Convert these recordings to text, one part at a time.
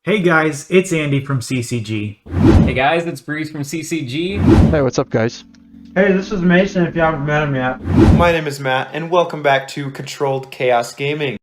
Hey guys, it's Andy from CCG. Hey guys, it's Breeze from CCG. Hey, what's up, guys? Hey, this is Mason if you haven't met him yet. My name is Matt, and welcome back to Controlled Chaos Gaming.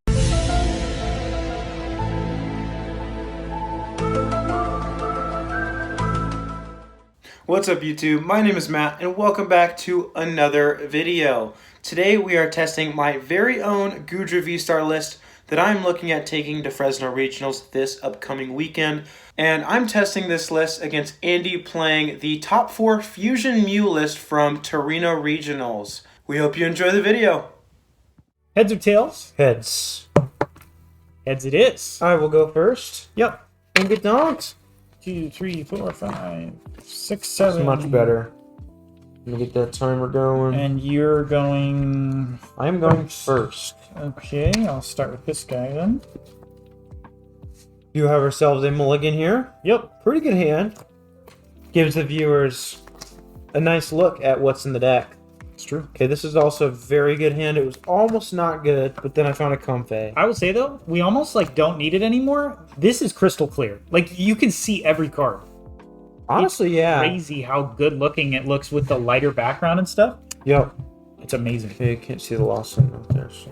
What's up, YouTube? My name is Matt, and welcome back to another video. Today we are testing my very own Goodra VSTAR list that I'm looking at taking to Fresno Regionals this upcoming weekend. And I'm testing this list against Andy playing the top 4 Fusion Mew list from Turin Regionals. We hope you enjoy the video. Heads or tails? Heads. Heads it is. I will go first. Yep. And get dogs. 2, 3, 4, 5, 6, That's 7. much better. Let me get that timer going. And you're going... I'm going first. Okay, I'll start with this guy then. You have ourselves a mulligan here. Yep. Pretty good hand. Gives the viewers a nice look at what's in the deck. It's true. Okay, this is also a very good hand. It was almost not good, but then I found a Comfey. I would say though, we almost don't need it anymore. This is crystal clear. Like you can see every card. Honestly, it's yeah. Crazy how good looking it looks with the lighter background and stuff. Yep. It's amazing. Okay, you can't see the lost one out there. So.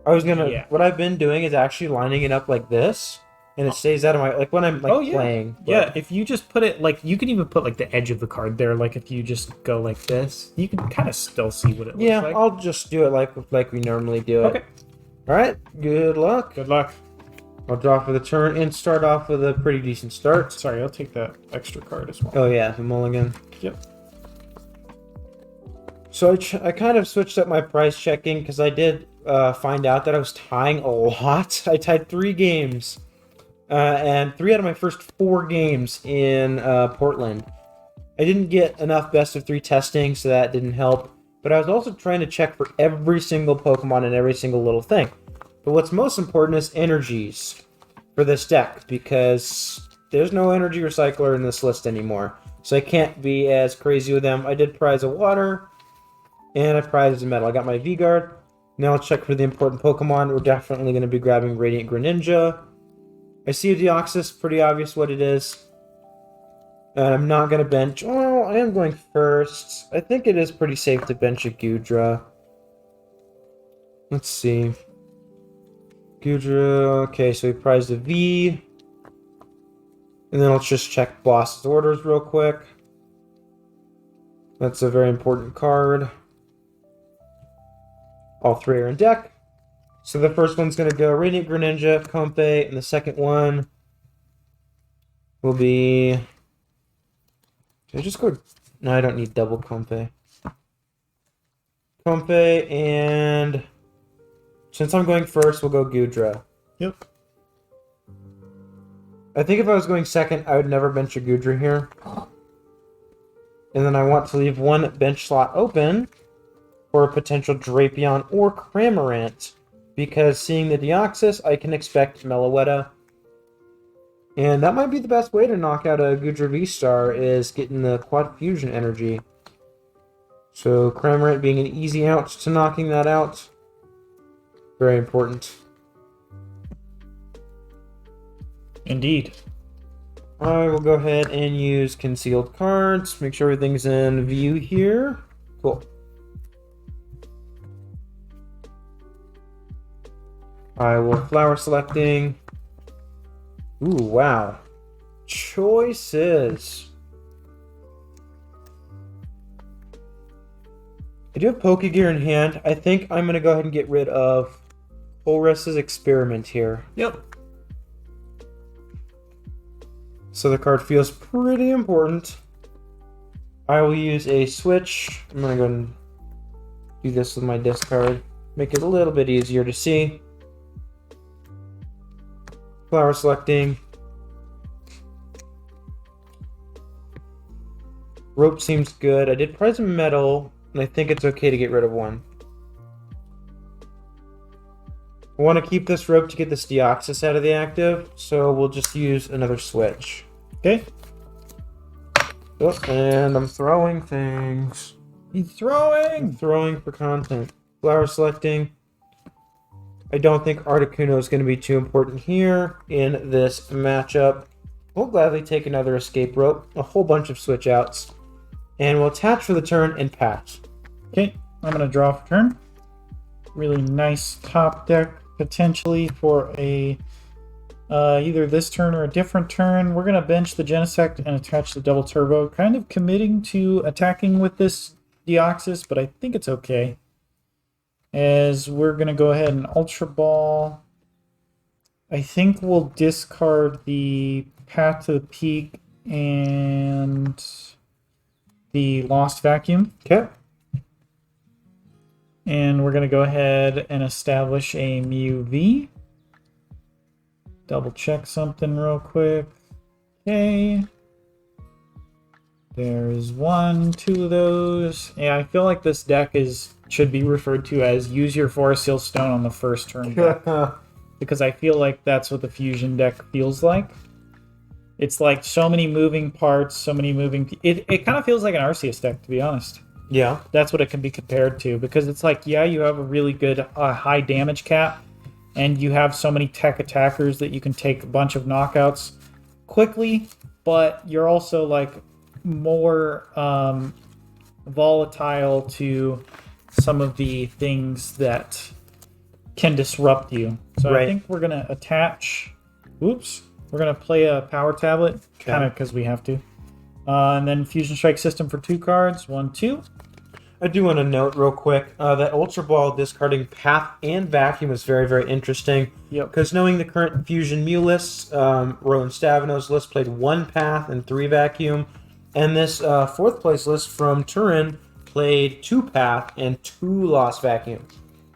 I was gonna. Yeah. What I've been doing is actually lining it up like this, and it stays out of my when I'm playing. But... Yeah, if you just put it you can even put the edge of the card there. Like if you just go like this, you can kind of still see what it looks like. Yeah, I'll just do it like we normally do it. Okay. All right. Good luck. Good luck. I'll draw for the turn and start off with a pretty decent start. Sorry, I'll take that extra card as well. Oh yeah, the mulligan. Yep. So I kind of switched up my price checking because I did find out that I was tying a lot. I tied 3 games, and 3 out of my first 4 games in Portland. I didn't get enough best of 3 testing, so that didn't help. But I was also trying to check for every single Pokemon and every single little thing. But what's most important is energies for this deck, because there's no energy recycler in this list anymore. So I can't be as crazy with them. I did prize a water, and I prized a metal. I got my V-Guard. Now let's check for the important Pokemon. We're definitely going to be grabbing Radiant Greninja. I see a Deoxys, pretty obvious what it is. And I'm not going to bench. Oh, I am going first. I think it is pretty safe to bench a Goodra. Let's see. Goodra. Okay, so we prized a V. And then let's just check boss's orders real quick. That's a very important card. All 3 are in deck. So the first one's going to go Radiant Greninja, Comfey, and the second one will be... Did I just go... No, I don't need double Comfey. Comfey, and... Since I'm going first, we'll go Goodra. Yep. I think if I was going second, I would never bench a Goodra here. And then I want to leave 1 bench slot open for a potential Drapion or Cramorant, because seeing the Deoxys, I can expect Meloetta. And that might be the best way to knock out a Goodra VSTAR, is getting the Quad Fusion energy. So Cramorant being an easy out to knocking that out. Very important. Indeed. I will go ahead and use concealed cards. Make sure everything's in view here. Cool. I will flower selecting. Ooh, wow. Choices. I do have Pokegear in hand. I think I'm going to go ahead and get rid of Ulrus's Experiment here. Yep. So the card feels pretty important. I will use a switch. I'm going to go and do this with my discard. Make it a little bit easier to see. Flower selecting. Rope seems good. I did prize a metal, and I think it's okay to get rid of 1. I want to keep this rope to get this Deoxys out of the active, so we'll just use another switch. Okay. Oh, and I'm throwing things. He's throwing! I'm throwing for content. Flower selecting. I don't think Articuno is going to be too important here in this matchup. We'll gladly take another escape rope, a whole bunch of switch outs, and we'll attach for the turn and pass. Okay, I'm going to draw for turn. Really nice top deck, potentially for a either this turn or a different turn. We're going to bench the Genesect and attach the Double Turbo. Kind of committing to attacking with this Deoxys, but I think it's okay. As we're going to go ahead and Ultra Ball. I think we'll discard the Path to the Peak and the Lost Vacuum. Okay. And we're going to go ahead and establish a Mew V. Double check something real quick. Okay. There's 1, 2 of those. Yeah, I feel like this deck should be referred to as use your Forest Seal Stone on the first turn deck. Because I feel like that's what the Fusion deck feels like. It's like so many moving parts, so many moving... It kind of feels like an Arceus deck, to be honest. Yeah. That's what it can be compared to. Because it's like, yeah, you have a really good high damage cap. And you have so many tech attackers that you can take a bunch of knockouts quickly. But you're also like more volatile to some of the things that can disrupt you. So Right. I think we're going to attach... Oops. We're going to play a Power Tablet, Okay. kind of because we have to. And then Fusion Strike System for 2 cards. 1, 2. I do want to note real quick that Ultra Ball discarding Path and Vacuum is very, very interesting. Yep. Because knowing the current Fusion Mew lists, Rowan Stavino's list played 1 Path and 3 Vacuum. And this 4th place list from Turin played 2 Path and 2 Lost Vacuum.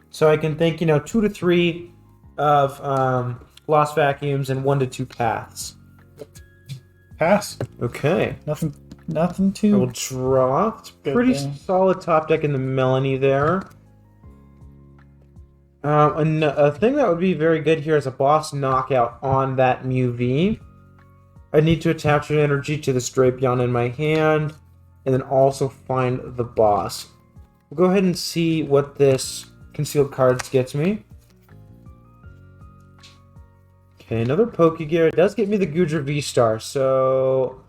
So I can think, 2 to 3 of Lost Vacuums and 1 to 2 Paths. Pass. Okay. Nothing I to... will draw. It's Good pretty thing. solid top deck in the Melanie there. A thing that would be very good here is a boss knockout on that Mew V. I need to attach an energy to the Drapion in my hand, and then also find the boss. We'll go ahead and see what this concealed cards gets me. Okay, another Pokegear. It does get me the Goodra VSTAR, so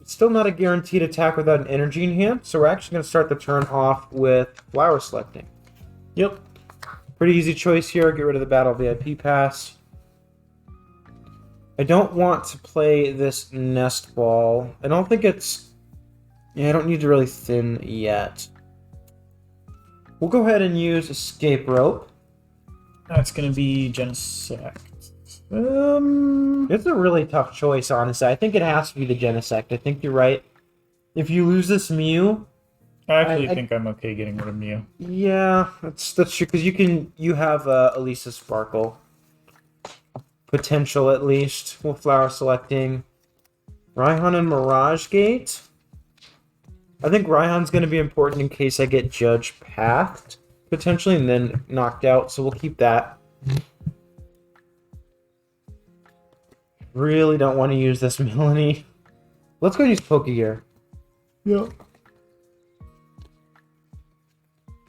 it's still not a guaranteed attack without an energy in hand, so we're actually going to start the turn off with Flower Selecting. Yep. Pretty easy choice here. Get rid of the Battle VIP Pass. I don't want to play this Nest Ball. I don't think it's... Yeah, I don't need to really thin yet. We'll go ahead and use Escape Rope. That's going to be Genesect. It's a really tough choice, honestly. I think it has to be the Genesect. I think you're right. If you lose this Mew... I actually think I'm okay getting rid of Mew. Yeah, that's true, because you have Elisa Sparkle. Potential, at least. We'll Flower Selecting. Raihan and Mirage Gate. I think Raihan's going to be important in case I get Judge Pathed, potentially, and then knocked out, so we'll keep that. Really don't want to use this Melanie. Let's go use Pokegear. Yep.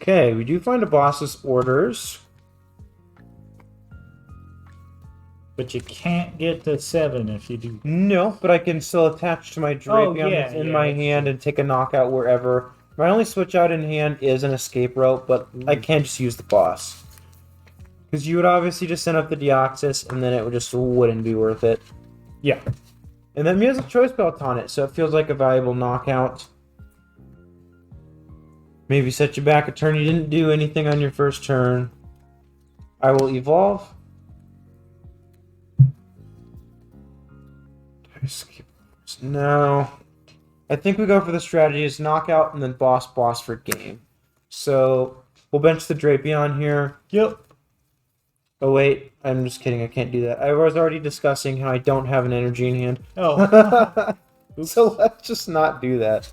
Okay, we do find a boss's orders. But you can't get to 7 if you do. No, but I can still attach to my Drapion that's in my that's hand and take a knockout wherever. My only switch out in hand is an Escape Rope, but I can't just use the boss. Because you would obviously just send up the Deoxys, and then it just wouldn't be worth it. Yeah. And then Mew has a Choice Belt on it, so it feels like a valuable knockout. Maybe set you back a turn. You didn't do anything on your first turn. I will evolve. No. I think we go for the strategy is knockout and then boss for game. So we'll bench the Drapion here. Yep. Oh wait, I'm just kidding. I can't do that. I was already discussing how I don't have an energy in hand. Oh. So let's just not do that.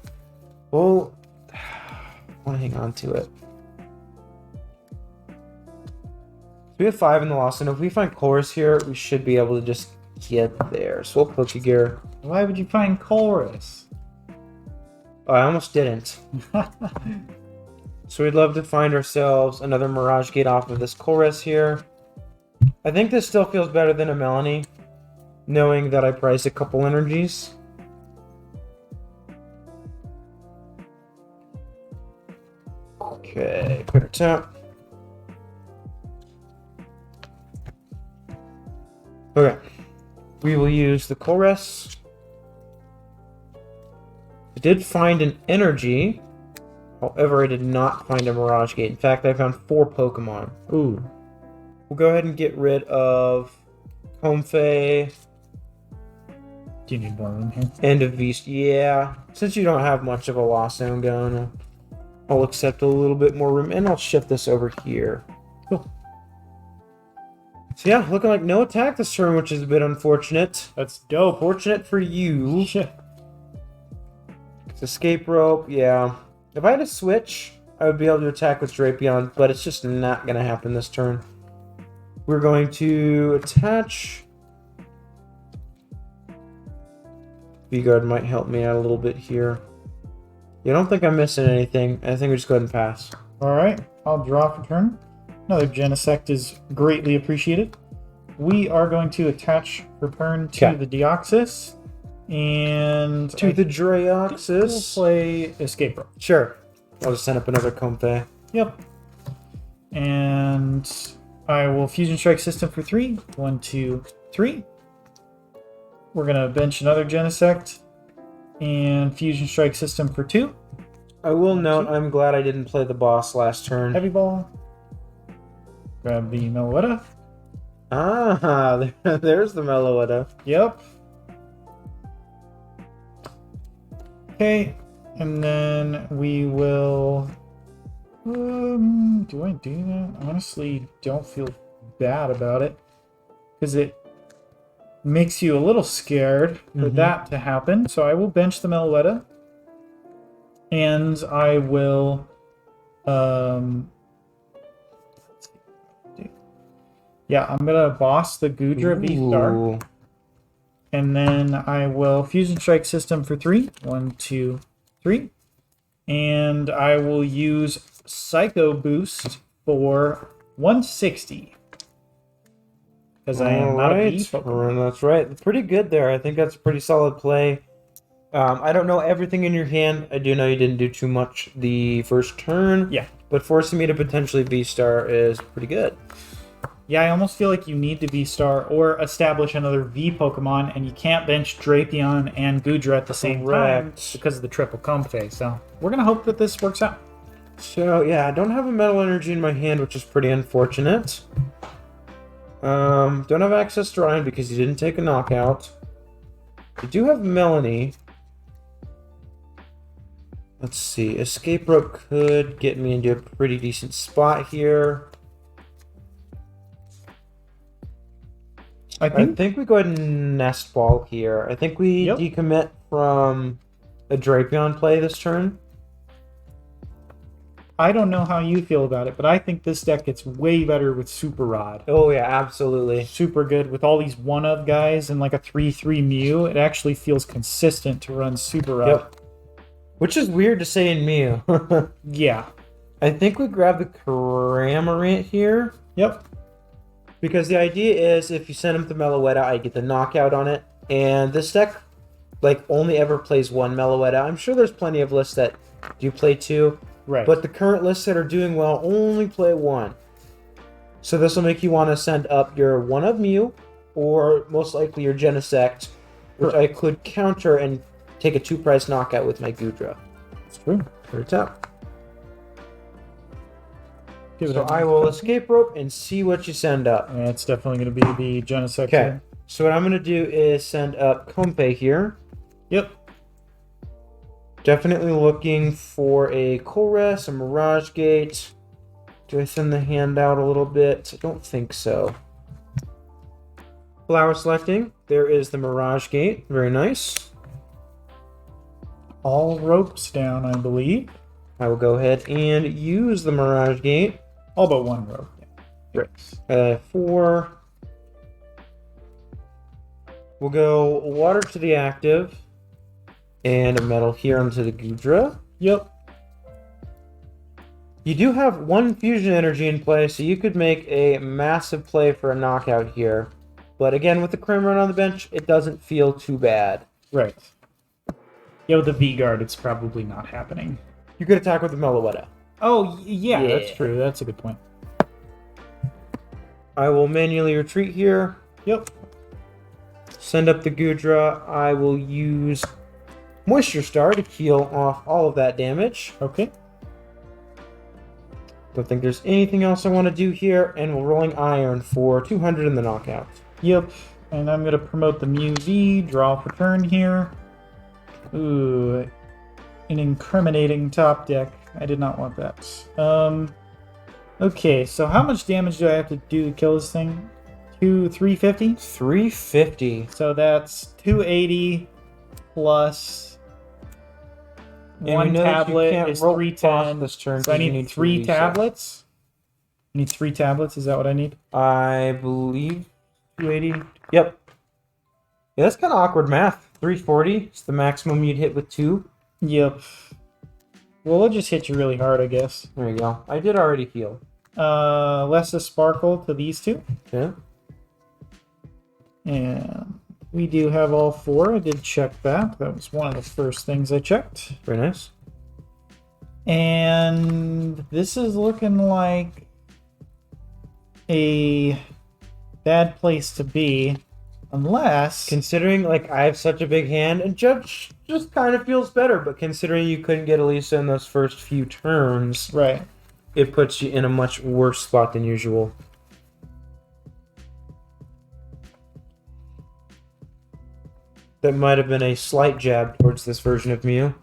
Well, I want to hang on to it. So we have 5 in the loss, and if we find Chorus here, we should be able to just get there. So we'll Pokegear. Why would you find Chorus? Oh, I almost didn't. So we'd love to find ourselves another Mirage Gate off of this Chorus here. I think this still feels better than a Melanie, knowing that I priced a couple energies. Okay, quick tap. Okay, we will use the Colress. I did find an energy. However, I did not find a Mirage Gate. In fact, I found 4 Pokemon. Ooh. We'll go ahead and get rid of Comfey Do you need more room here? and a Beast. Yeah, since you don't have much of a Lost Zone going, I'll accept a little bit more room, and I'll shift this over here. Cool. So yeah, looking like no attack this turn, which is a bit unfortunate. That's dope. Fortunate for you. Shit. It's escape rope, yeah. If I had a switch, I would be able to attack with Drapion, but it's just not going to happen this turn. We're going to attach. V-Guard might help me out a little bit here. Yeah, I don't think I'm missing anything. I think we just go ahead and pass. Alright, I'll draw for turn. Another Genesect is greatly appreciated. We are going to attach for turn to Okay. the Deoxys. And To the we'll Draoxys. play Escape Rope. Sure. I'll just send up another Comfey. Yep. And I will Fusion Strike System for 3. 1, 2, 3. We're going to bench another Genesect. And Fusion Strike System for 2. I will note, I'm glad I didn't play the boss last turn. Heavy Ball. Grab the Meloetta. Ah, there's the Meloetta. Yep. Okay. And then we will... do I do that? Honestly, don't feel bad about it. Because it makes you a little scared for that to happen. So I will bench the Meloetta. And I will... yeah, I'm going to boss the Goodra VSTAR. Ooh. And then I will Fusion Strike System for 3. 1, 2, 3. And I will use Psycho Boost for 160. Because I am not a beast. That's right. Pretty good there. I think that's a pretty solid play. I don't know everything in your hand. I do know you didn't do too much the first turn. Yeah. But forcing me to potentially V-Star is pretty good. Yeah, I almost feel like you need to V-Star or establish another V Pokemon, and you can't bench Drapion and Goodra at the same time Correct. because of the triple Comfey. So we're going to hope that this works out. So, yeah, I don't have a Metal Energy in my hand, which is pretty unfortunate. Don't have access to Ryan because he didn't take a knockout. I do have Melanie. Let's see. Escape Rope could get me into a pretty decent spot here. I I think we go ahead and Nest Ball here. I think we Yep. decommit from a Drapion play this turn. I don't know how you feel about it, but I think this deck gets way better with Super Rod. Oh, yeah, absolutely. Super good with all these one-of guys and like a 3/3 Mew. It actually feels consistent to run Super Rod. Yep. Which is weird to say in Mew. Yeah. I think we grab the Cramorant here. Yep. Because the idea is if you send him to Meloetta, I get the knockout on it. And this deck, like, only ever plays one Meloetta. I'm sure there's plenty of lists that do play two. Right. But the current lists that are doing well only play one. So this will make you want to send up your one of Mew, or most likely your Genesect, which I could counter and take a 2-price knockout with my Goodra. It's true. Very top. Give it So a- I will escape rope and see what you send up. Yeah, it's definitely going to be the Genesect. Okay. here. So what I'm going to do is send up Comfey here. Yep. Definitely looking for a Colress, a Mirage Gate. Do I send the hand out a little bit? I don't think so. Flower selecting. There is the Mirage Gate. Very nice. All ropes down, I believe. I will go ahead and use the Mirage Gate. All but one rope. Yeah. 4. We'll go water to the active. And a metal here onto the Goodra. Yep. You do have one fusion energy in play, so you could make a massive play for a knockout here. But again, with the Cramorant on the bench, it doesn't feel too bad. Right. Yeah, with the V-Guard, it's probably not happening. You could attack with the Meloetta. Oh, yeah, Yeah. that's true. That's a good point. I will manually retreat here. Yep. Send up the Goodra. I will use Moisture Star to heal off all of that damage. Okay. Don't think there's anything else I want to do here, and we're rolling Iron for 200 in the knockout. Yep. And I'm going to promote the Mew V, draw for turn here. Ooh, an incriminating top deck. I did not want that. Okay, so how much damage do I have to do to kill this thing? 350? 350. So that's 280 plus And one we know that you tablet can't is roll 310. this turn, So I 'cause you need to 3 reset. tablets. I need 3 tablets. Is that what I need? I believe 280. Yep. Yeah, that's kind of awkward math. 340 is the maximum you'd hit with 2. Yep. Well, we'll just hit you really hard, I guess. There you go. I did already heal. Less a sparkle to these 2. Yeah. And we do have all 4. I did check that. That was one of the first things I checked. Very nice. And this is looking like a bad place to be, unless... Considering, like, I have such a big hand, and Judge just kind of feels better, but considering you couldn't get Elisa in those first few turns, Right. it puts you in a much worse spot than usual. That might have been a slight jab towards this version of Mew,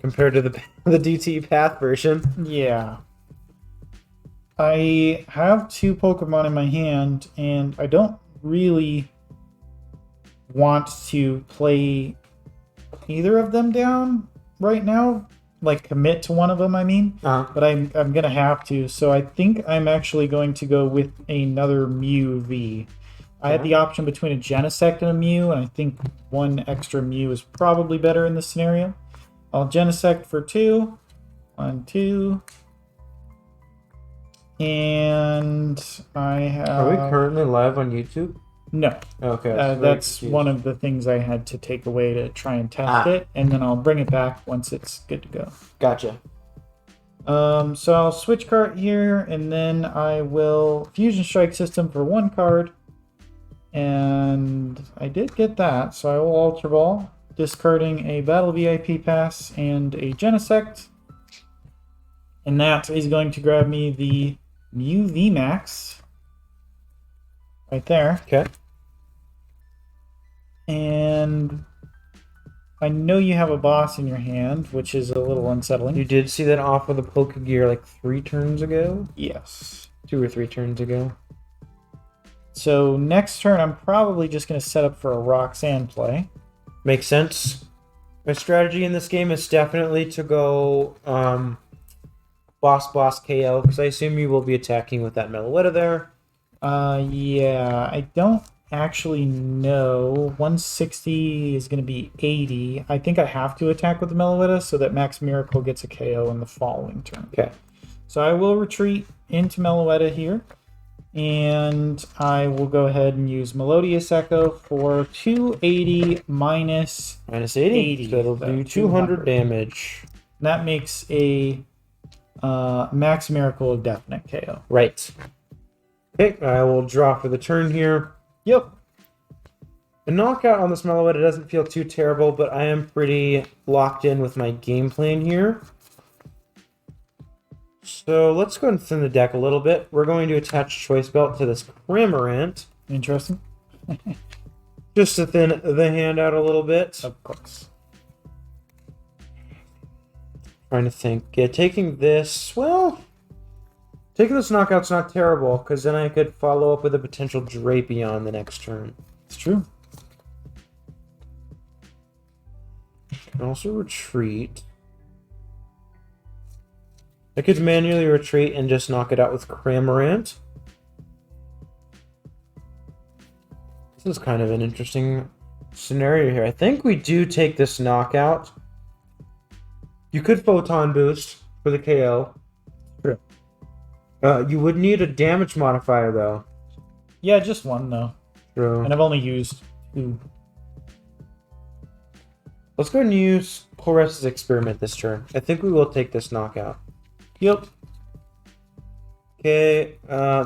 compared to the DT Path version. Yeah. I have 2 Pokemon in my hand, and I don't really want to play either of them down right now. Like, commit to one of them, I mean. But I'm going to have to. So I think I'm actually going to go with another Mew V. I had the option between a Genesect and a Mew, and I think one extra Mew is probably better in this scenario. I'll Genesect for 2. 1, 2. And I have... Are we currently live on YouTube? No. Okay. That's one of the things I had to take away to try and test it, and then I'll bring it back once it's good to go. Gotcha. So I'll switch card here, and then I will Fusion Strike System for 1 card. And I did get that, so I will Ultra Ball, discarding a Battle VIP Pass and a Genesect. And that is going to grab me the Mew VMAX. Right there. Okay. And I know you have a boss in your hand, which is a little unsettling. You did see that off of the Pokegear like 3 turns ago? Yes. 2 or 3 turns ago. So next turn, I'm probably just going to set up for a Roxanne play. Makes sense. My strategy in this game is definitely to go boss KO, because I assume you will be attacking with that Meloetta there. Yeah, I don't actually know. 160 is going to be 80. I think I have to attack with the Meloetta so that Max Miracle gets a KO in the following turn. Okay. So I will retreat into Meloetta here. And I will go ahead and use Melodious Echo for 280 minus Minus 80. 80. So that'll do 200 damage. that makes a Max Miracle a definite KO. Right. Okay, I will draw for the turn here. Yep. The knockout on this Meloetta doesn't feel too terrible, but I am pretty locked in with my game plan here. So let's go and thin the deck a little bit. We're going to attach Choice Belt to this Cramorant, Interesting. just to thin the hand out a little bit. Of course. Trying to think. Yeah, taking this, well, taking this knockout's not terrible, because then I could follow up with a potential Drapion the next turn. It's true. Can also retreat. I could manually retreat and just knock it out with Cramorant. This is kind of an interesting scenario here. I think we do take this knockout. You could Photon Boost for the KO. True. You would need a damage modifier, though. Yeah, just one, though. True. And I've only used 2. Let's go and use Chorus's experiment this turn. I think we will take this knockout. Yep. Okay,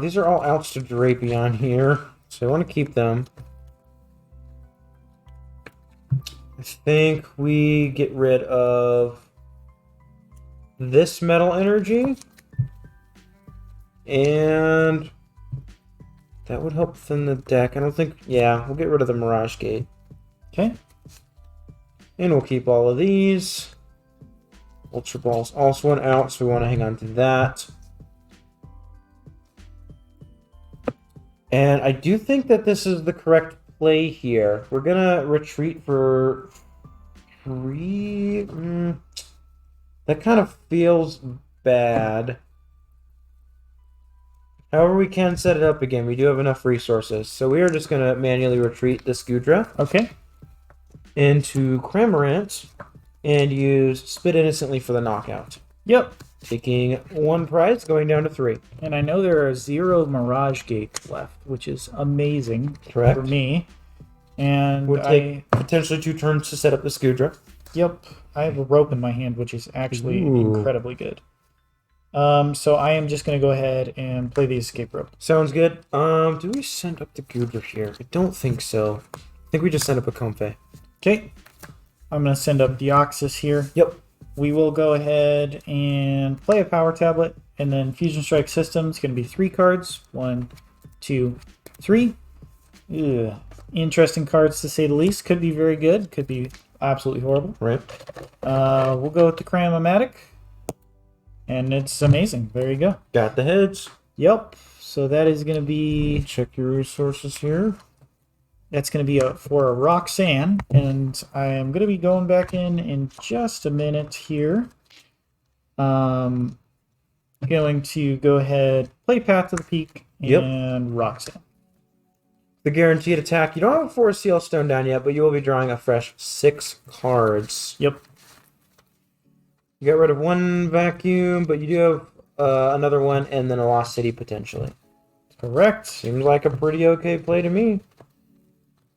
these are all outs to Drapion here, so I want to keep them. I think we get rid of this metal energy, and that would help thin the deck. I don't think, yeah, we'll get rid of the Mirage Gate. Okay. And we'll keep all of these. Ultra Ball's also one out, so we want to hang on to that. And I do think that this is the correct play here. We're going to retreat for 3. That kind of feels bad. However, we can set it up again. We do have enough resources. So we are just going to manually retreat this Goodra Okay. into Cramorant and use Spit Innocently for the knockout. Yep. Taking 1 prize, going down to 3. And I know there are 0 Mirage Gates left, which is amazing Correct. for me. And Would take potentially 2 turns to set up this Goodra. Yep, I have a rope in my hand, which is actually Ooh. incredibly good. So I am just going to go ahead and play the escape rope. Sounds good. Do we send up the Goodra here? I don't think so. I think we just send up a Comfey. Okay. I'm going to send up Deoxys here. Yep. We will go ahead and play a power tablet, and then Fusion Strike System is going to be 3 cards. 1, 2, 3. Ugh. Interesting cards to say the least. Could be very good. Could be absolutely horrible. Right. We'll go with the Cram-O-Matic. And it's amazing. There you go. Got the heads. Yep. So that is going to be... Check your resources here. That's going to be for a Roxanne, and I am going to be going back in just a minute here. Going to go ahead, play Path to the Peak, and Roxanne. The guaranteed attack. You don't have a Forest Seal Stone down yet, but you will be drawing a fresh 6 cards. Yep. You got rid of 1 vacuum, but you do have another one, and then a Lost City potentially. Correct. Seems like a pretty okay play to me.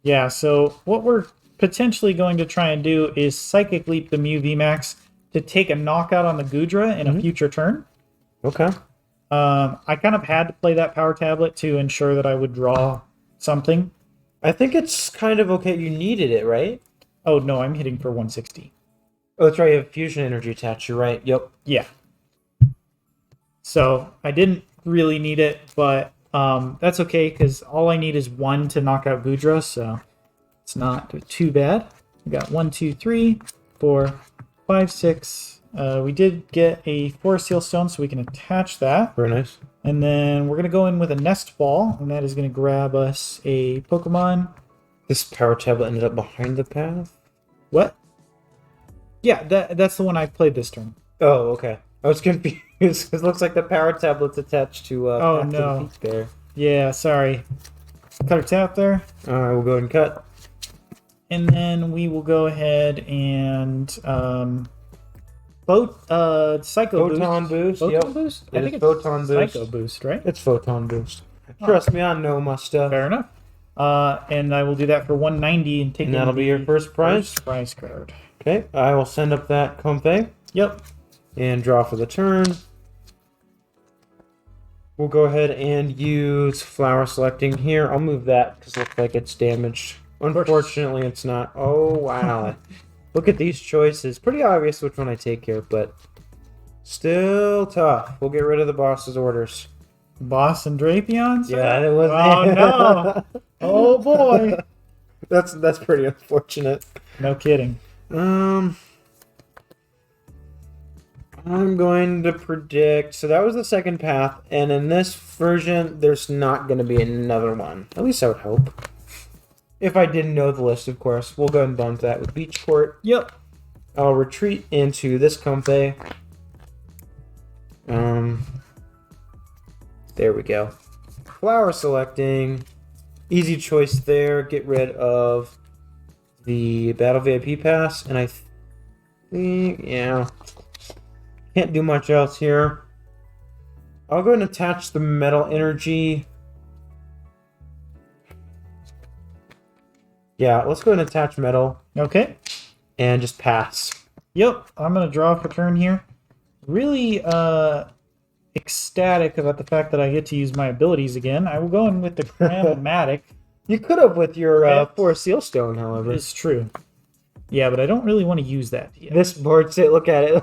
Yeah, so what we're potentially going to try and do is Psychic Leap the Mew VMAX to take a knockout on the Goodra in a future turn. Okay. I kind of had to play that power tablet to ensure that I would draw something. I think it's kind of okay. You needed it, right? Oh, no, I'm hitting for 160. Oh, that's right. You have fusion energy attached. You're right. Yep. Yeah. So I didn't really need it, but that's okay because all I need is 1 to knock out Goodra, so it's not too bad. We got 1, 2, 3, 4, 5, 6. We did get a Forest Seal Stone, so we can attach that. Very nice. And then we're going to go in with a Nest Ball, and that is going to grab us a Pokemon. This power tablet ended up behind the path? What? Yeah, that's the one I played this turn. Oh, okay. I was confused. It looks like the power tablet's attached to Oh, Path to no. the Peak there. Yeah, sorry. Cut or tap there. Alright, we'll go ahead and cut. And then we will go ahead and Psycho Photon Boost. Photon Yep. Boost? It is Photon Boost. Psycho Boost, right? It's Photon Boost. Trust me, I know my stuff. Fair enough. And I will do that for 190 and take And that'll in be your the first prize? first prize card. Okay, I will send up that Comfey Yep. and draw for the turn. We'll go ahead and use Flower Selecting here. I'll move that because it looks like it's damaged. Unfortunately, it's not. Oh, wow. Look at these choices. Pretty obvious which one I take here, but still tough. We'll get rid of the boss's orders. Boss and Drapion? Yeah, it was. Oh, no. Oh, boy. That's pretty unfortunate. No kidding. I'm going to predict. So that was the second path, and in this version, there's not going to be another one. At least I would hope. If I didn't know the list, of course. We'll go ahead and bump that with Beach Court. Yep. I'll retreat into this Comfey. There we go. Flower selecting. Easy choice there. Get rid of the Battle VIP Pass. And I think, yeah. Can't do much else here. I'll go ahead and attach the metal energy. Yeah, let's go ahead and attach metal Okay. and just pass. Yep. I'm gonna draw for turn here. Really ecstatic about the fact that I get to use my abilities again. I will go in with the Grammatic. You could have with your Right. Forest Seal Stone, however. It's true. Yeah, but I don't really want to use that yet. This board, look at it.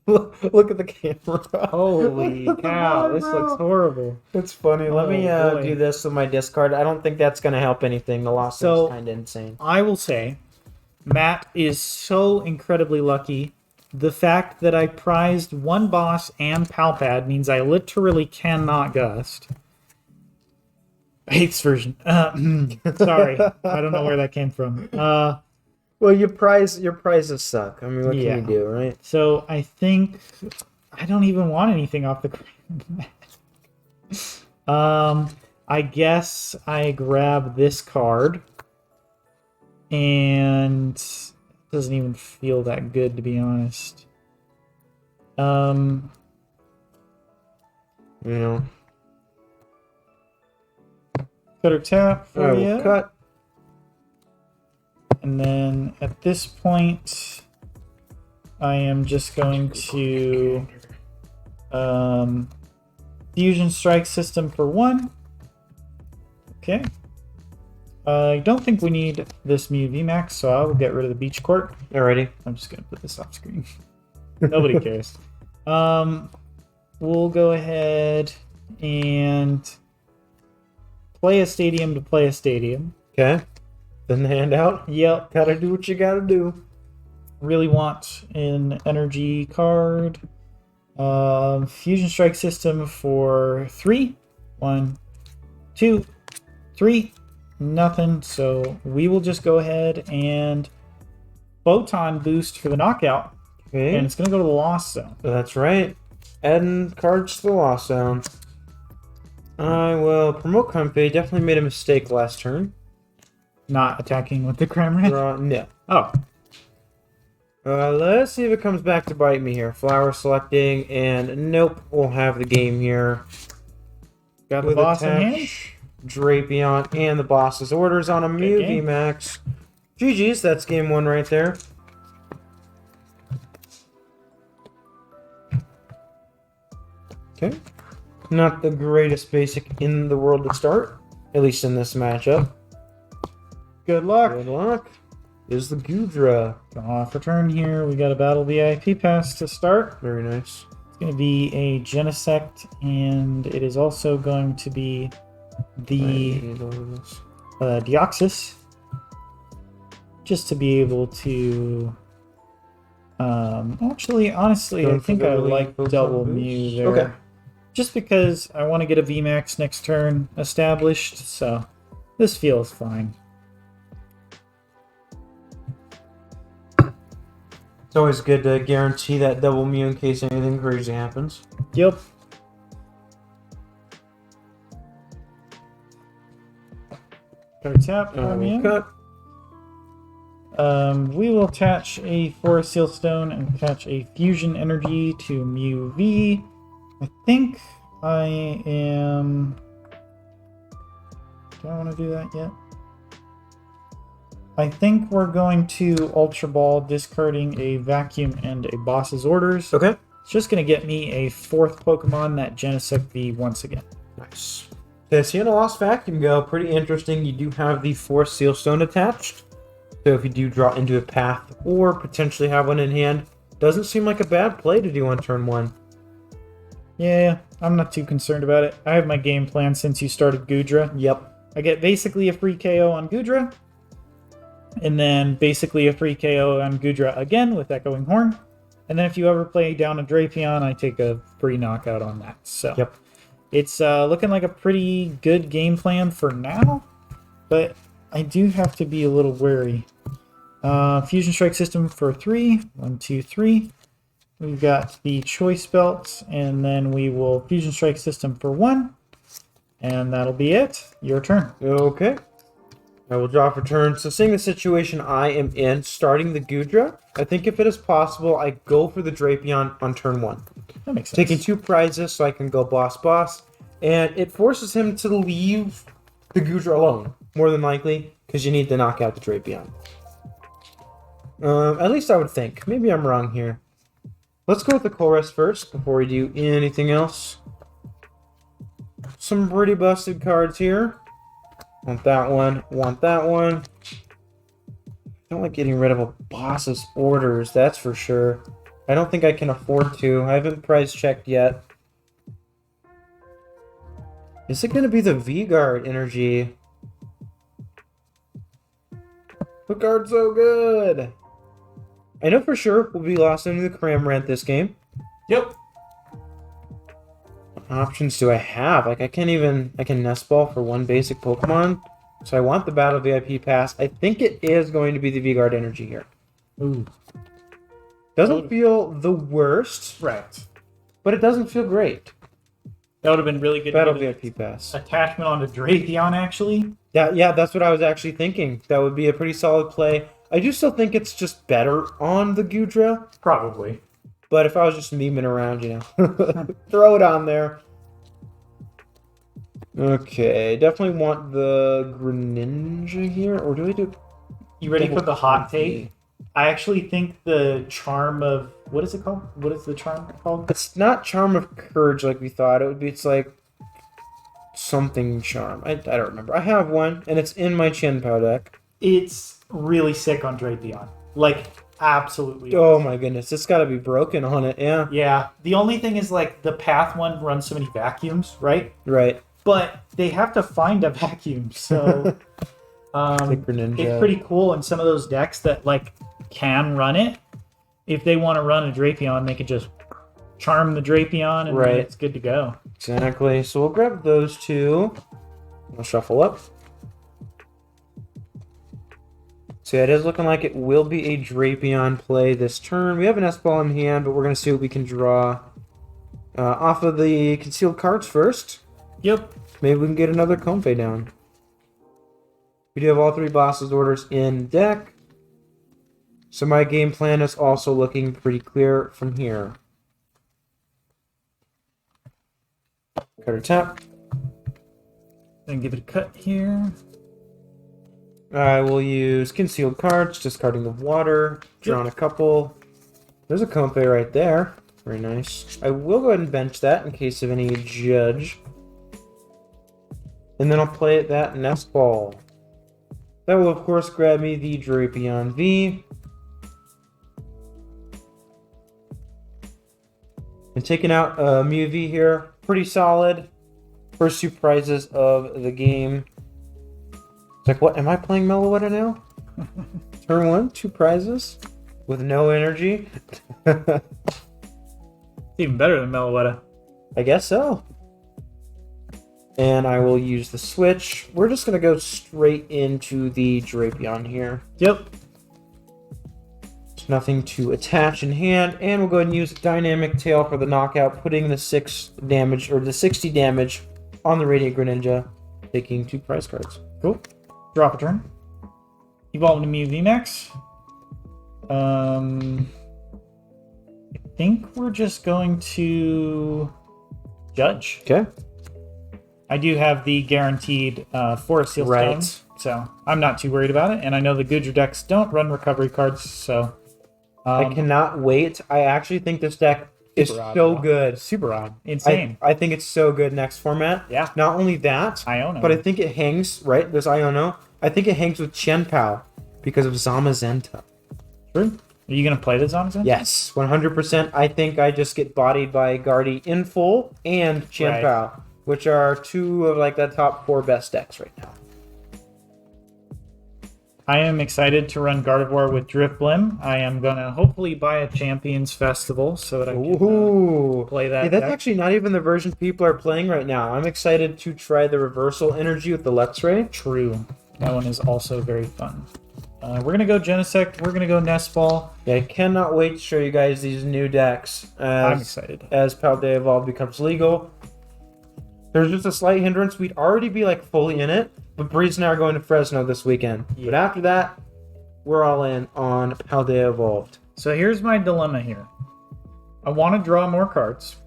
Look at the camera. Holy Look at the cow, board, this bro. looks horrible. It's funny. Let me Oh, boy. do this with my discard. I don't think that's going to help anything. The loss So- is kind of insane. I will say, Matt is so incredibly lucky. The fact that I prized one boss and Palpad means I literally cannot gust. Hates version. Sorry, I don't know where that came from. Well, your prizes suck. I mean, what Yeah. can you do, right? So I think I don't even want anything off the ground. I guess I grab this card, and it doesn't even feel that good, to be honest. You know, Cutter tap for I will you. cut. And then at this point, I am just going to Fusion Strike System for 1. Okay. I don't think we need this Mew VMAX, so I will get rid of the Beach Court. Alrighty. I'm just going to put this off screen. Nobody cares. We'll go ahead and play a stadium to play a stadium. Okay. Then the handout. Yep. Gotta do what you gotta do. Really want an energy card. Fusion Strike System for 3. 1, 2, 3. Nothing. So we will just go ahead and Photon Boost for the knockout. Okay. And it's going to go to the Lost Zone. That's right. Adding cards to the Lost Zone. I will promote Comfy. Definitely made a mistake last turn. Not attacking with the Cramorant. Draw. No. Oh. Let's see if it comes back to bite me here. Flower selecting, and nope, we'll have the game here. Got the With boss in hand. attach, Drapion, and the boss's orders on a Mew game. VMAX. GG's, that's game 1 right there. Okay. Not the greatest basic in the world to start, at least in this matchup. Good luck. Good luck. Is the Goodra. Off return here. We got a Battle VIP pass to start. Very nice. It's going to be a Genesect, and it is also going to be the Deoxys. Just to be able to... actually, honestly, I think I like double Mew there. Okay. Just because I want to get a VMAX next turn established, so this feels fine. It's always good to guarantee that double Mew in case anything crazy happens. Yep. Card tap for me. Cut. We will attach a Forest Seal Stone and attach a Fusion Energy to Mew V. I think I am... Do I want to do that yet? I think we're going to Ultra Ball, discarding a Vacuum and a Boss's Orders. Okay. It's just going to get me a 4th Pokemon, that Genesect V, once again. Nice. The Sienna Lost Vacuum go. Pretty interesting. You do have the Forest Seal Stone attached. So if you do draw into a path or potentially have one in hand, doesn't seem like a bad play to do on turn 1. Yeah, I'm not too concerned about it. I have my game plan since you started Goodra. Yep. I get basically a free KO on Goodra, and then basically a free KO on Goodra again with Echoing Horn. And then if you ever play down a Drapion, I take a free knockout on that. So Yep. it's looking like a pretty good game plan for now, but I do have to be a little wary. Fusion Strike System for 3. 1, 2, 3. We've got the Choice Belt, and then we will Fusion Strike System for 1. And that'll be it. Your turn. Okay. I will draw for turn. So seeing the situation I am in, starting the Goodra, I think if it is possible, I go for the Drapion on turn 1. That makes sense. Taking 2 prizes so I can go boss. And it forces him to leave the Goodra alone, more than likely, because you need to knock out the Drapion. At least I would think. Maybe I'm wrong here. Let's go with the Colress first before we do anything else. Some pretty busted cards here. Want that one. Want that one. I don't like getting rid of a boss's orders, that's for sure. I don't think I can afford to. I haven't price checked yet. Is it going to be the V-Guard energy? The card's so good! I know for sure we'll be lost into the Cramorant this game. Yep. What options do I have? Like, I can Nest Ball for 1 basic Pokemon. So I want the Battle VIP Pass. I think it is going to be the V-Guard energy here. Ooh. Doesn't feel the worst, Right. but it doesn't feel great. That would have been really good. Battle to get VIP Pass. attachment onto Drapion, actually. Yeah, that's what I was actually thinking. That would be a pretty solid play. I do still think it's just better on the Goodra, Probably. but if I was just memeing around, you know, throw it on there. Okay, definitely want the Greninja here, or do I do... You ready for the hot take? I actually think the charm of... What is it called? What is the charm called? It's not Charm of Courage like we thought it would be. It's like something charm. I don't remember. I have one, and it's in my Chin-Pow deck. It's really sick on Drapion. Like, absolutely. Oh my goodness, it's got to be broken on it, yeah. Yeah. The only thing is, like, the Path one runs so many vacuums, right? Right. But they have to find a vacuum, so... Like Greninja. It's pretty cool in some of those decks that, like, can run it. If they want to run a Drapion, they could just charm the Drapion and then it's good to go. Exactly. So we'll grab those 2. We'll shuffle up. So yeah, it is looking like it will be a Drapion play this turn. We have an S-Ball in hand, but we're going to see what we can draw off of the concealed cards first. Yep. Maybe we can get another Comfey down. We do have all 3 bosses' orders in deck. So my game plan is also looking pretty clear from here. Cutter tap. Then give it a cut here. I will use concealed cards, discarding the water, drawing a couple. There's a Comfey right there. Very nice. I will go ahead and bench that in case of any judge. And then I'll play that Nest Ball. That will, of course, grab me the Drapion V. And taking out Mew V here. Pretty solid. First 2 prizes of the game. It's like, what? Am I playing Meloetta now? Turn 1, 2 prizes. With no energy. It's even better than Meloetta. I guess so. And I will use the switch. We're just going to go straight into the Drapion here. Yep. There's nothing to attach in hand. And we'll go ahead and use Dynamic Tail for the knockout, putting the 6 damage, or the 60 damage on the Radiant Greninja, taking 2 prize cards. Cool. Drop a turn. Evolve into Mew VMAX. I think we're just going to judge. Okay. I do have the guaranteed Forest Seal Right. Stone, so I'm not too worried about it. And I know the Goodra decks don't run recovery cards, so... I cannot wait. I actually think this deck is Super so odd. good. Super odd. Insane. I think it's so good next format. Yeah. Not only that, Iono. but I think it hangs, right? There's Iono. I think it hangs with Chien-Pao because of Zamazenta. True. Are you going to play the Zamazenta? Yes, 100%. I think I just get bodied by Guardy in full and Chien-Pao, which are 2 of like the top 4 best decks right now. I am excited to run Gardevoir with Drifblim. I am going to hopefully buy a Champions Festival so that I can play that. Yeah, that's deck. actually not even the version people are playing right now. I'm excited to try the reversal energy with the Luxray. True. That one is also very fun. We're going to go Genesect. We're going to go Nest Ball. Yeah, I cannot wait to show you guys these new decks I'm excited. as Paldea Evolved becomes legal. There's just a slight hindrance. We'd already be like fully in it, but Breeze and I are going to Fresno this weekend. Yeah. But after that, we're all in on Paldea Evolved. So here's my dilemma here. I want to draw more cards.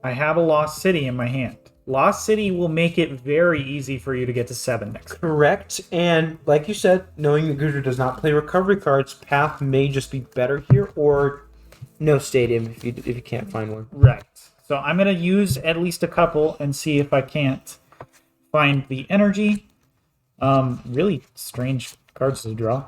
I have a Lost City in my hand. Lost City will make it very easy for you to get to 7 next. Correct. And like you said, knowing that Goodra does not play recovery cards, Path may just be better here, or no Stadium if you can't find one. Right. So I'm going to use at least a couple and see if I can't find the energy. Really strange cards to draw.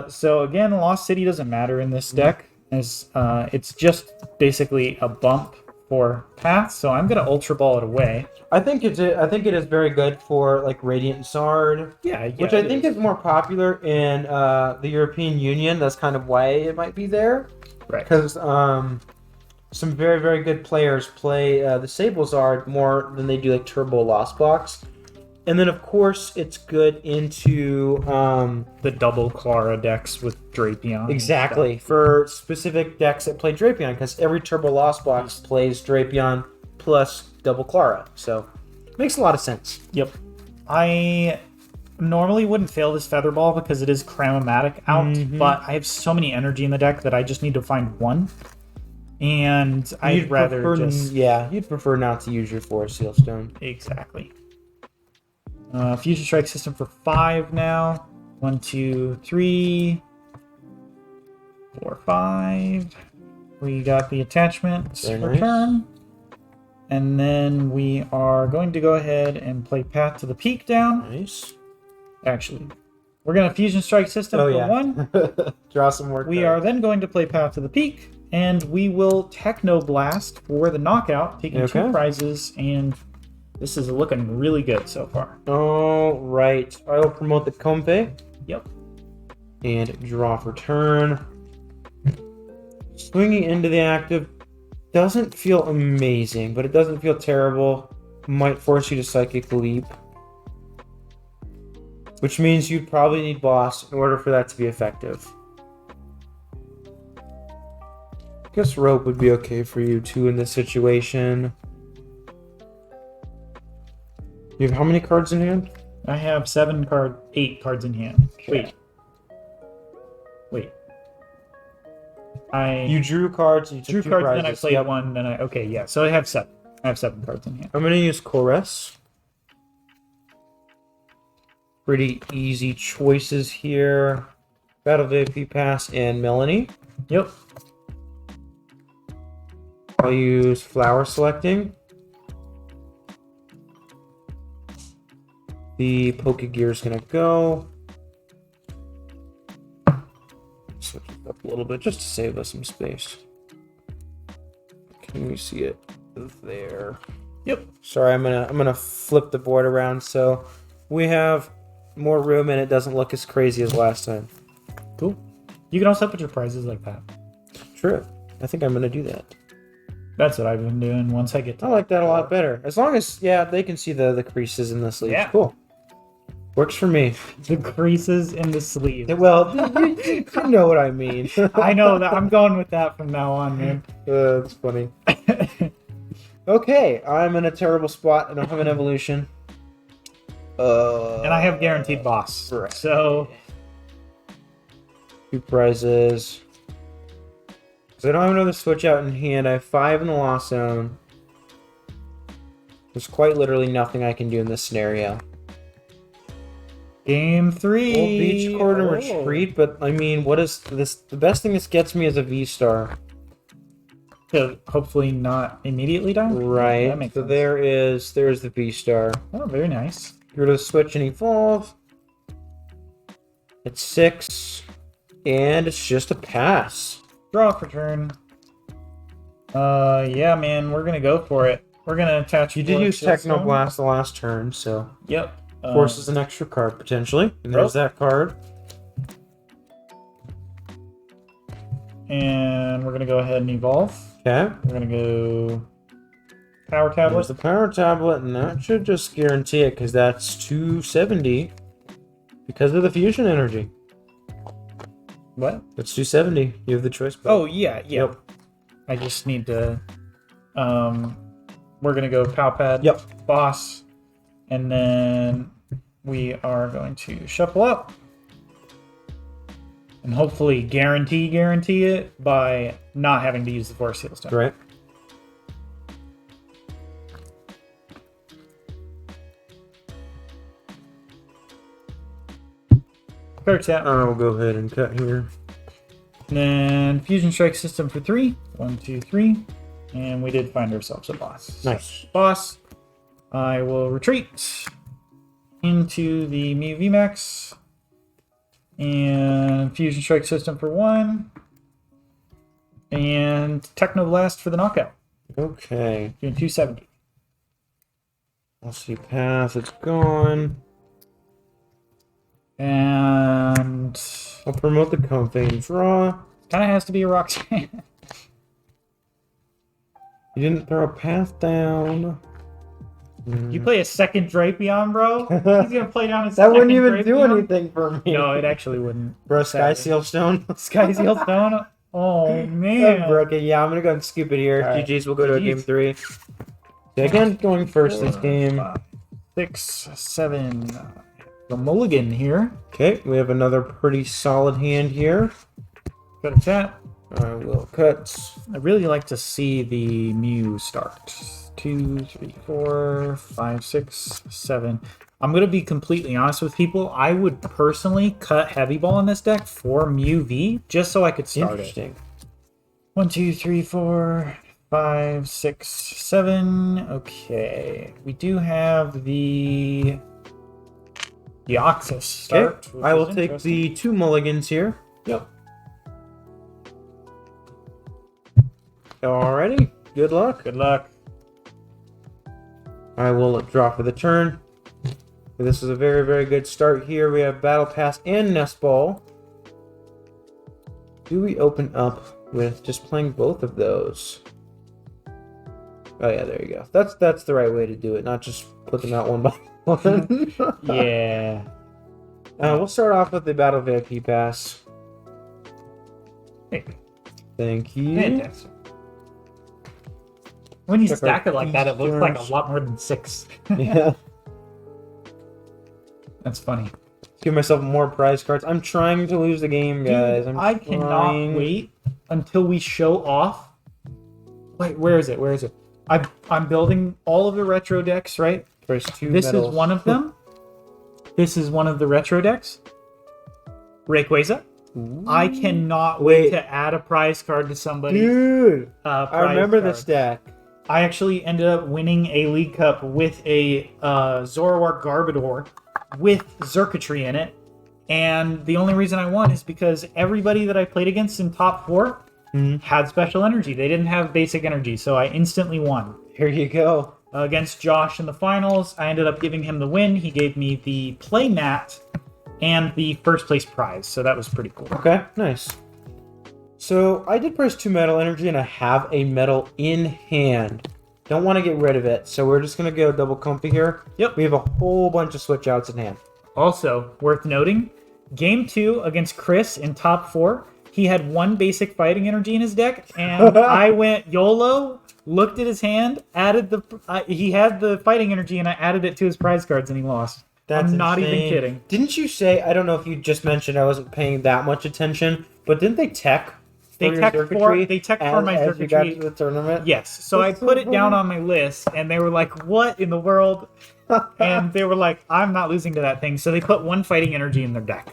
So again, Lost City doesn't matter in this deck, as it's just basically a bump for Path. So I'm going to Ultra Ball it away. I think it is very good for like Radiant Zard, which I think is more popular in the European Union. That's kind of why it might be there, Right. Because some very, very good players play the Sable Zard more than they do like Turbo Lost Box. And then, of course, it's good into The double Clara decks with Drapion. exactly for specific decks that play Drapion, because every Turbo Lost Box plays Drapion plus double Clara. So it makes a lot of sense. Yep. I normally wouldn't fail this Feather Ball because it is Cramomatic out, but I have so many energy in the deck that I just need to find one. And I'd rather just... Yeah, you'd prefer not to use your Forest Seal Stone. Exactly. Fusion Strike System for 5 now. 1, 2, 3, 4, 5. We got the attachments Very for nice. turn. And then we are going to go ahead and play Path to the Peak down. Nice. Actually, we're going to Fusion Strike System for 1. Draw some more We are then going to play Path to the Peak, and we will Techno Blast for the knockout, taking 2 prizes, and this is looking really good so far. All right. I will promote the Compe. Yep. And draw for turn. Swinging into the active doesn't feel amazing, but it doesn't feel terrible. Might force you to Psychic Leap. Which means you'd probably need Boss in order for that to be effective. I guess Rope would be okay for you too in this situation. You have how many cards in hand? I have 8 cards in hand. Okay. Wait. You drew cards, you took drew 2 cards, prizes. then I played 1, then okay, yeah. So I have 7. I have 7 cards in hand. I'm going to use Chorus. Pretty easy choices here. Battle VIP Pass and Melanie. Yep. I'll use Flower Selecting. The Pokegear is going to go. Switch it up a little bit just to save us some space. Can we see it there? Yep. Sorry, I'm gonna flip the board around so we have more room and it doesn't look as crazy as last time. Cool. You can also put your prizes like that. True. I think I'm gonna do that. That's what I've been doing once I get to I like that a lot better. As long as they can see the creases in the sleeves. Yeah. Cool. Works for me. the creases in the sleeve. Well, you know what I mean. I know that. I'm going with that from now on, man. That's funny. Okay, I'm in a terrible spot. I don't have an evolution. And I have guaranteed boss. Right. So 2 prizes. So I don't have another switch out in hand. I have 5 in the Lost Zone. There's quite literally nothing I can do in this scenario. Game 3. Full beach court and retreat, but I mean, what is this? The best thing this gets me is a V-Star. To hopefully not immediately die. Right. That makes So sense. there's the V-Star. Oh, very nice. You're to switch and evolve. It's 6. And it's just a pass. Draw for turn. Yeah, man, we're gonna go for it. We're gonna attach. You did Forest use Seal Stone. Technoblast the last turn, so Yep. forces an extra card potentially. And there's that card. And we're gonna go ahead and evolve. Okay. We're gonna go Power Tablet. There's the power tablet, and that should just guarantee it because that's 270 because of the fusion energy. What? That's 270. You have the choice. Oh yeah. Yep. I just need to. We're gonna go Palpad. Yep. Boss, and then we are going to shuffle up. And hopefully guarantee it by not having to use the Force Seal Stone. Right. Card tap. I'll go ahead and cut here. And then Fusion Strike System for 3. 1, 2, 3. And we did find ourselves a boss. Nice. So, boss. I will retreat into the Mew VMAX. And Fusion Strike System for 1. And Techno Blast for the knockout. Okay. Doing 270. I'll see path. It's gone. And I'll promote the Comfane draw. kind of has to be a rock sand. You didn't throw a path down. You play a second Drapion, bro? He's gonna play down a That second wouldn't even do Drapion? anything for me. No, it actually wouldn't. Bro, Sky Seal Stone. Sky Seal Stone? Oh, man. Okay, yeah, I'm gonna go and scoop it here. All right. GG's, we'll go to a GGs. game 3. Again, going first this 4, game. 5, 6, 7. The mulligan here. Okay, we have another pretty solid hand here. Got a chat. I will cut. I really like to see the Mew start. 2, 3, 4, 5, 6, 7. I'm going to be completely honest with people. I would personally cut Heavy Ball in this deck for Mew V just so I could start it. Interesting. 1, 2, 3, 4, 5, 6, 7. Okay. We do have the Oxus start. Okay, I will take the 2 mulligans here. Yep. Alrighty, good luck. Good luck. I will draw for the turn. This is a very, very good start here. We have Battle Pass and Nest Ball. Do we open up with just playing both of those? Oh yeah, there you go. That's the right way to do it, not just put them out one by one. Yeah. We'll start off with the Battle VIP Pass. Hey, Thank you. fantastic. When you Check stack our it like that, it looks like a features. lot more than 6. Yeah. That's funny. Give myself more prize cards. I'm trying to lose the game, guys. Dude, I'm I cannot trying. wait until we show off. Wait, where is it? Where is it? I'm building all of the retro decks, right? There's 2 This medals. is one of them. This is one of the retro decks. Rayquaza. I cannot wait Wait. to add a prize card to somebody. Dude, prize I remember card. this deck. I actually ended up winning a League Cup with a Zoroark Gardevoir with Xurkitree in it. And the only reason I won is because everybody that I played against in top 4 had special energy. They didn't have basic energy, so I instantly won. Here you go. Against Josh in the finals, I ended up giving him the win. He gave me the play mat and the first place prize, so that was pretty cool. Okay, nice. So I did press 2 metal energy and I have a metal in hand. Don't want to get rid of it, so we're just going to go double comfy here. Yep. We have a whole bunch of switch outs in hand. Also, worth noting, game 2 against Chris in top 4, he had 1 basic fighting energy in his deck, and I went YOLO, looked at his hand, added the he had the fighting energy, and I added it to his prize cards, and he lost. That's I'm not even insane. kidding. Didn't you say, I don't know if you just mentioned I wasn't paying that much attention, but didn't they tech? They your tech for circuitry my as you got circuitry. to the tournament? Yes, so I That's so put it down funny. on my list, and they were like, "What in the world?" And they were like, "I'm not losing to that thing." So they put 1 fighting energy in their deck.